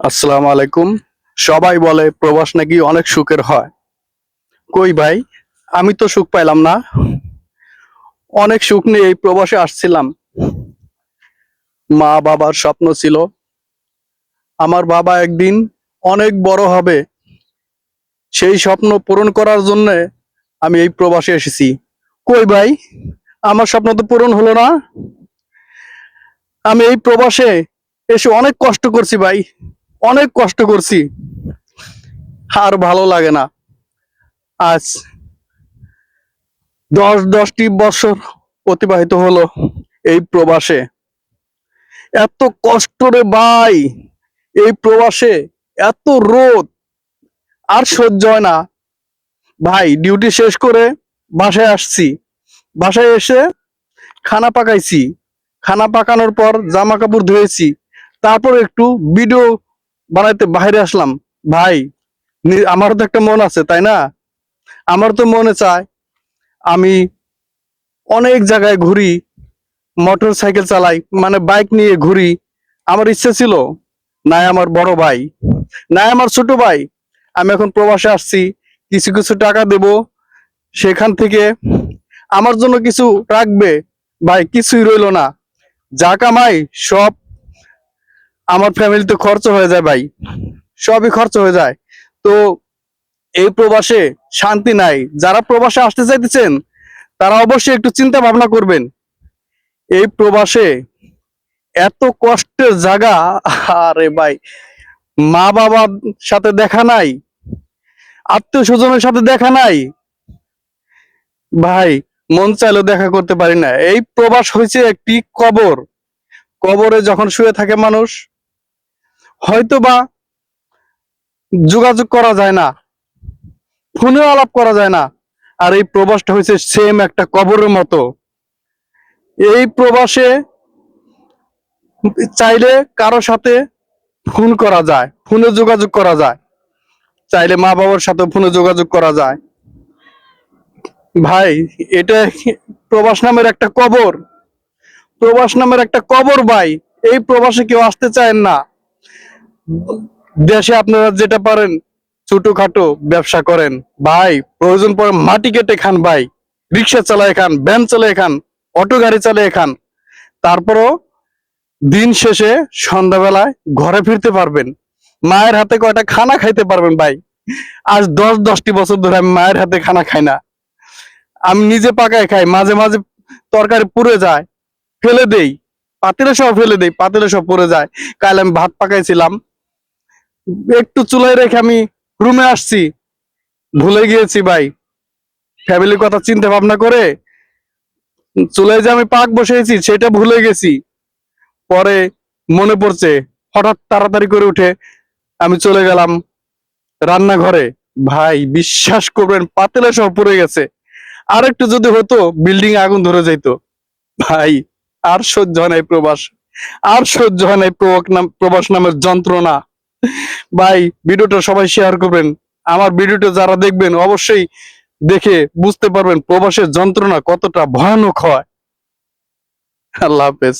আসসালামু আলাইকুম। সবাই বলে প্রবাস নাকি অনেক সুখের হয়। কই ভাই, আমি তো সুখ পাইলাম না। অনেক সুখ নিয়ে এই প্রবাসে আসছিলাম। মা বাবার স্বপ্ন ছিল আমার বাবা একদিন অনেক বড় হবে। সেই স্বপ্ন পূরণ করার জন্য আমি এই প্রবাসে এসেছি। কই ভাই, আমার স্বপ্ন তো পূরণ হলো না। আমি এই প্রবাসে এসে অনেক কষ্ট করছি ভাই, অনেক কষ্ট করছি। আর ভালো লাগে না। আজ 10টি বছর অতিবাহিত হলো এই প্রবাসে। এত কষ্ট রে ভাই, এই প্রবাসে এত রোদ, আর সহ্য হয় না ভাই। ডিউটি শেষ করে বাসায় আসছি, বাসায় এসে খানা পাকাইছি, খানা পাকানোর পর জামা কাপড় ধুয়েছি, তারপর একটু ভিডিও বানাইতে বাইরে আসলাম। ভাই, আমারও তো একটা মন আছে তাই না? আমার তো মনে চায় আমি অনেক জায়গায় ঘুরি, মোটর সাইকেল চালাই, মানে বাইক নিয়ে ঘুরি। আমার ইচ্ছে ছিল, নাই আমার বড় ভাই, নাই আমার ছোট ভাই, আমি এখন প্রবাসে আসছি, কিছু কিছু টাকা দেব, সেখান থেকে আমার জন্য কিছু রাখবে। ভাই, কিছুই রইলো না। যা কামাই সব আমার ফ্যামিলিতে খরচ হয়ে যায় ভাই, সবই খরচ হয়ে যায়। তো এই প্রবাসে শান্তি নাই। যারা প্রবাসে আসতে চাইতেছেন তারা অবশ্যই একটু চিন্তা ভাবনা করবেন। এই প্রবাসে এত কষ্টের জায়গা। আরে ভাই, মা বাবার সাথে দেখা নাই, আত্মীয় স্বজনের সাথে দেখা নাই ভাই, মন চাইলেও দেখা করতে পারি না। এই প্রবাস হয়েছে একটি কবর। কবরে যখন শুয়ে থাকে মানুষ, হয়তো বা যোগাযোগ করা যায় না, ফোনে আলাপ করা যায় না। আর এই প্রবাসটা হয়েছে সেম একটা কবরের মতো। এই প্রবাসে চাইলে কারো সাথে ফোন করা যায়, ফোনে যোগাযোগ করা যায়, চাইলে মা বাবার সাথে ফোনে যোগাযোগ করা যায়। ভাই, এটা প্রবাস নামের একটা কবর, প্রবাস নামের একটা কবর ভাই। এই প্রবাসে কেউ আসতে চায় না। দেশে আপনারা যেটা পারেন ছোটখাটো ব্যবসা করেন ভাই, প্রয়োজন পড়ে মাটি কেটে খান ভাই, রিক্সা চালায় খান, ভ্যান চালায় খান, অটো গাড়ি চালিয়ে খান। তারপরও দিন শেষে সন্ধ্যাবেলায় ঘরে ফিরতে পারবেন, মায়ের হাতে কয়টা খানা খাইতে পারবেন ভাই। আজ 10টি বছর ধরে আমি মায়ের হাতে খানা খাই না। আমি নিজে পাকায় খাই, মাঝে মাঝে তরকারি পুড়ে যায়, ফেলে দেই, পাতিলে সব ফেলে দেই, পাতিলে সব পড়ে যায়। কাল আমি ভাত পাকাইছিলাম, একটু চুলায় রেখে আমি রুমে আসছি, ভুলে গিয়েছি ভাই। ফ্যামিলির কথা চিন্তা ভাবনা করে চুলায় যে আমি পাক বসেছি সেটা ভুলে গেছি। পরে মনে পড়ছে, হঠাৎ তাড়াতাড়ি করে উঠে আমি চলে গেলাম রান্নাঘরে। ভাই, বিশ্বাস করবেন, পাতিলে সব পড়ে গেছে। আর একটু যদি হতো বিল্ডিং আগুন ধরে যাইতো ভাই। আর সহ্য হয় না এই প্রবাস, আর সহ্য হয় না এই প্রবাস নামের যন্ত্রণা। ভাই, ভিডিওটা সবাই শেয়ার করবেন। আমার ভিডিওটা যারা দেখবেন অবশ্যই দেখে বুঝতে পারবেন প্রবাসের যন্ত্রণা কতটা ভয়ানক হয়। আল্লাহ হাফেজ।